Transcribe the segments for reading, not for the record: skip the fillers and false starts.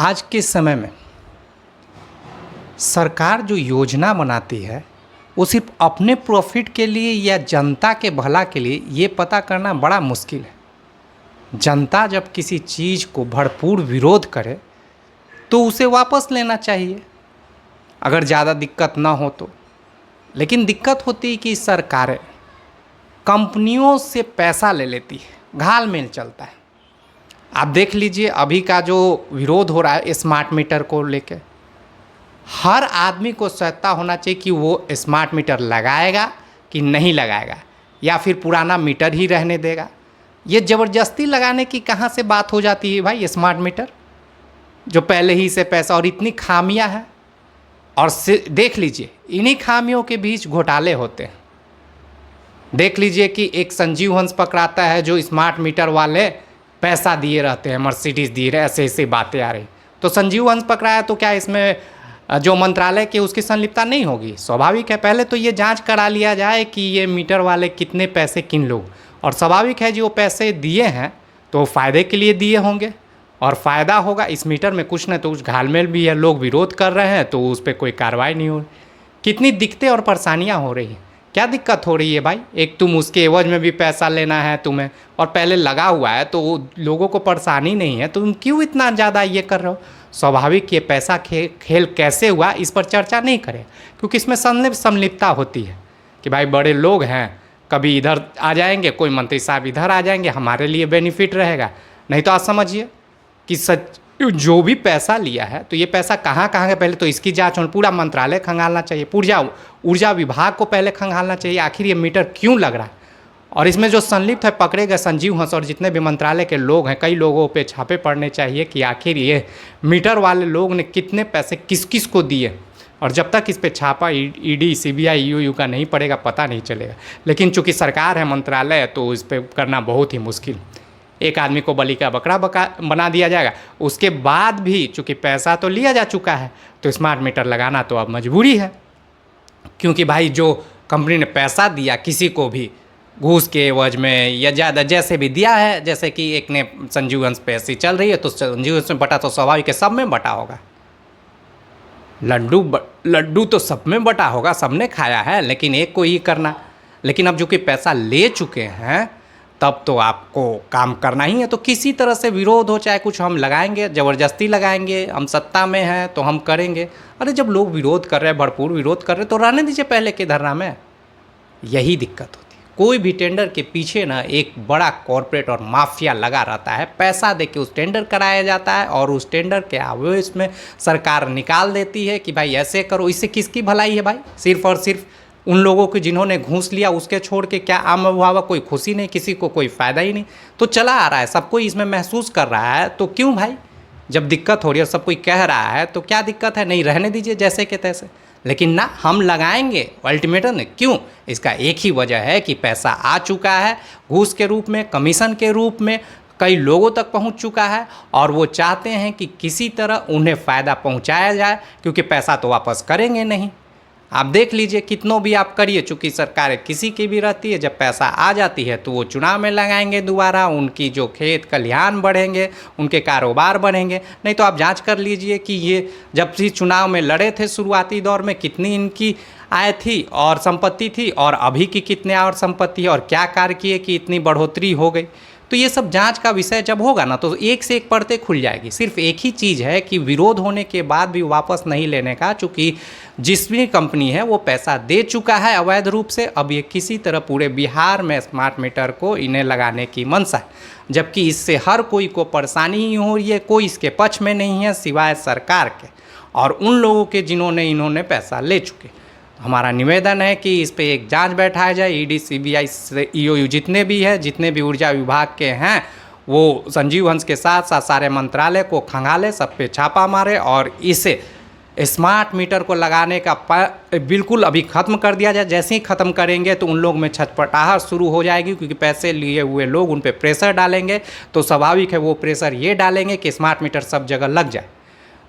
आज के समय में सरकार जो योजना बनाती है वो सिर्फ अपने प्रॉफिट के लिए या जनता के भला के लिए ये पता करना बड़ा मुश्किल है। जनता जब किसी चीज़ को भरपूर विरोध करे तो उसे वापस लेना चाहिए अगर ज़्यादा दिक्कत ना हो तो। लेकिन दिक्कत होती है कि सरकारें कंपनियों से पैसा ले लेती है, घाल-मेल चलता है। आप देख लीजिए अभी का जो विरोध हो रहा है स्मार्ट मीटर को लेके, हर आदमी को सहता होना चाहिए कि वो स्मार्ट मीटर लगाएगा कि नहीं लगाएगा या फिर पुराना मीटर ही रहने देगा। ये ज़बरदस्ती लगाने की कहाँ से बात हो जाती है भाई। स्मार्ट मीटर जो पहले ही से पैसा और इतनी खामियां हैं, और देख लीजिए इन्हीं खामियों के बीच घोटाले होते हैं। देख लीजिए कि एक संजीव हंस पकड़ाता है जो स्मार्ट मीटर वाले पैसा दिए रहते हैं, मर्सिडीज़ दिए रहे, ऐसे ऐसे बातें आ रही। तो संजीव हंस पकड़ाया तो क्या इसमें जो मंत्रालय की उसकी संलिप्तता नहीं होगी? स्वाभाविक है। पहले तो ये जांच करा लिया जाए कि ये मीटर वाले कितने पैसे किन लोग, और स्वाभाविक है जो पैसे दिए हैं तो फ़ायदे के लिए दिए होंगे और फ़ायदा होगा इस मीटर में। कुछ न तो कुछ घालमेल भी है, लोग विरोध कर रहे हैं तो उस पर कोई कार्रवाई नहीं हो रही। कितनी दिक्कतें और परेशानियाँ हो रही हैं। क्या दिक्कत हो रही है भाई? एक तुम उसके एवज में भी पैसा लेना है तुम्हें, और पहले लगा हुआ है तो लोगों को परेशानी नहीं है, तुम क्यों इतना ज़्यादा ये कर रहे हो? स्वाभाविक ये पैसा खेल कैसे हुआ इस पर चर्चा नहीं करें, क्योंकि इसमें संलिप्तता होती है कि भाई बड़े लोग हैं, कभी इधर आ जाएंगे, कोई मंत्री साहब इधर आ जाएंगे, हमारे लिए बेनिफिट रहेगा। नहीं तो आप समझिए कि सच जो भी पैसा लिया है तो ये पैसा कहाँ कहाँ है, पहले तो इसकी जांच होनी, पूरा मंत्रालय खंगालना चाहिए, ऊर्जा विभाग को पहले खंगालना चाहिए आखिर ये मीटर क्यों लग रहा है। और इसमें जो संलिप्त है पकड़े गए संजीव हंस और जितने भी मंत्रालय के लोग हैं, कई लोगों पे छापे पड़ने चाहिए कि आखिर ये मीटर वाले लोग ने कितने पैसे किस किस को दिए। और जब तक इस पे छापा ईडी सीबीआई ईओयू का नहीं पड़ेगा पता नहीं चलेगा। लेकिन चूंकि सरकार है, मंत्रालय, तो इस पर करना बहुत ही मुश्किल। एक आदमी को बलि का बकरा बना दिया जाएगा। उसके बाद भी चूँकि पैसा तो लिया जा चुका है तो स्मार्ट मीटर लगाना तो अब मजबूरी है, क्योंकि भाई जो कंपनी ने पैसा दिया किसी को भी घूस के एवज में या ज़्यादा जैसे भी दिया है, जैसे कि एक ने संजीव हंस पे ऐसी चल रही है तो संजीव हंस में बटा तो स्वाभाविक है सब में बटा होगा। लड्डू तो सब में बटा होगा, सबने खाया है, लेकिन एक को ही करना। लेकिन अब जो कि पैसा ले चुके हैं तब तो आपको काम करना ही है। तो किसी तरह से विरोध हो चाहे कुछ, हम लगाएंगे, ज़बरदस्ती लगाएंगे, हम सत्ता में हैं तो हम करेंगे। अरे जब लोग विरोध कर रहे हैं, भरपूर विरोध कर रहे हैं, तो रहने दीजिए पहले के धरना में। यही दिक्कत होती है। कोई भी टेंडर के पीछे ना एक बड़ा कॉरपोरेट और माफिया लगा रहता है। पैसा दे के उस टेंडर कराया जाता है और उस टेंडर के आवेश में सरकार निकाल देती है कि भाई ऐसे करो। इससे किसकी भलाई है भाई? सिर्फ और सिर्फ उन लोगों को जिन्होंने घूस लिया, उसके छोड़ के क्या आम अभिभावक कोई खुशी नहीं, किसी को कोई फ़ायदा ही नहीं। तो चला आ रहा है, सब कोई इसमें महसूस कर रहा है, तो क्यों भाई? जब दिक्कत हो रही है, सब कोई कह रहा है, तो क्या दिक्कत है? नहीं, रहने दीजिए जैसे के तैसे। लेकिन ना, हम लगाएंगे अल्टीमेटम ने। क्यों? इसका एक ही वजह है कि पैसा आ चुका है घूस के रूप में, कमीशन के रूप में, कई लोगों तक पहुंच चुका है और वो चाहते हैं कि किसी तरह उन्हें फ़ायदा पहुंचाया जाए, क्योंकि पैसा तो वापस करेंगे नहीं। आप देख लीजिए कितनों भी आप करिए, चूँकि सरकार किसी की भी रहती है, जब पैसा आ जाती है तो वो चुनाव में लगाएंगे दोबारा, उनकी जो खेत खलिहान बढ़ेंगे, उनके कारोबार बढ़ेंगे। नहीं तो आप जांच कर लीजिए कि ये जब भी चुनाव में लड़े थे शुरुआती दौर में कितनी इनकी आय थी और संपत्ति थी, और अभी की कितने और संपत्ति है, और क्या कार्य किए कि इतनी बढ़ोतरी हो गई। तो ये सब जांच का विषय जब होगा ना तो एक से एक परतें खुल जाएगी। सिर्फ एक ही चीज़ है कि विरोध होने के बाद भी वापस नहीं लेने का, चूँकि जिस भी कंपनी है वो पैसा दे चुका है अवैध रूप से। अब ये किसी तरह पूरे बिहार में स्मार्ट मीटर को इन्हें लगाने की मंशा है, जबकि इससे हर कोई को परेशानी ही हो रही है। कोई इसके पक्ष में नहीं है सिवाय सरकार के और उन लोगों के जिन्होंने इन्होंने पैसा ले चुके। हमारा निवेदन है कि इस पे एक जांच बैठाया जाए। ईडी सीबीआई ईओयू जितने भी है, जितने भी ऊर्जा विभाग के हैं, वो संजीव हंस के साथ साथ सारे मंत्रालय को खंगाले, सब पे छापा मारे और इसे स्मार्ट मीटर को लगाने का बिल्कुल अभी ख़त्म कर दिया जाए। जैसे ही ख़त्म करेंगे तो उन लोग में छटपटाहट शुरू हो जाएगी, क्योंकि पैसे लिए हुए लोग उन पे प्रेशर डालेंगे। तो स्वाभाविक है वो प्रेशर ये डालेंगे कि स्मार्ट मीटर सब जगह लग जाए।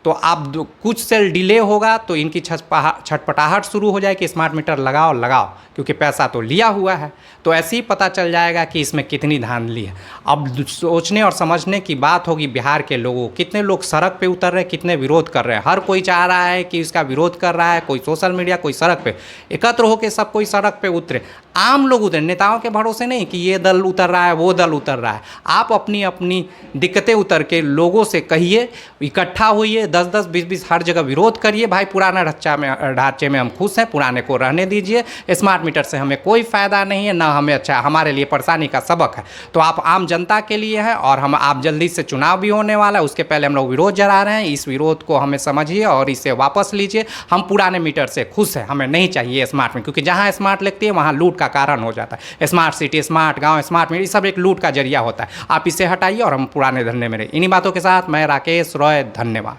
तो आप कुछ सेल डिले होगा तो इनकी छटपटाहट शुरू हो जाए कि स्मार्ट मीटर लगाओ लगाओ, क्योंकि पैसा तो लिया हुआ है। तो ऐसे ही पता चल जाएगा कि इसमें कितनी धांधली है। अब सोचने और समझने की बात होगी बिहार के लोगों, कितने लोग सड़क पे उतर रहे हैं, कितने विरोध कर रहे हैं। हर कोई चाह रहा है कि इसका विरोध कर रहा है, कोई सोशल मीडिया, कोई सड़क पे एकत्र होकर सब कोई सड़क पे उतरे। आम लोग उतरे, नेताओं के भरोसे नहीं कि ये दल उतर रहा है वो दल उतर रहा है। आप अपनी अपनी दिक्कतें उतर के लोगों से कहिए, इकट्ठा होइए, 10-10, 20-20 हर जगह विरोध करिए। भाई पुराना ढांचे में हम खुश हैं, पुराने को रहने दीजिए, स्मार्ट मीटर से हमें कोई फ़ायदा नहीं है, ना हमें अच्छा, हमारे लिए परेशानी का सबक है। तो आप आम जनता के लिए हैं, और हम आप जल्दी से चुनाव भी होने वाला है, उसके पहले हम लोग विरोध जरा रहे हैं। इस विरोध को हमें समझिए और इसे वापस लीजिए। हम पुराने मीटर से खुश हैं, हमें नहीं चाहिए स्मार्ट मीटर, क्योंकि जहाँ स्मार्ट लगती है वहाँ लूट का कारण हो जाता है। स्मार्ट सिटी, स्मार्ट गाँव, स्मार्ट मीटर, सब एक लूट का जरिया होता है। आप इसे हटाइए और हम पुराने धंधे में रहिए। इन्हीं बातों के साथ मैं राकेश रॉय, धन्यवाद।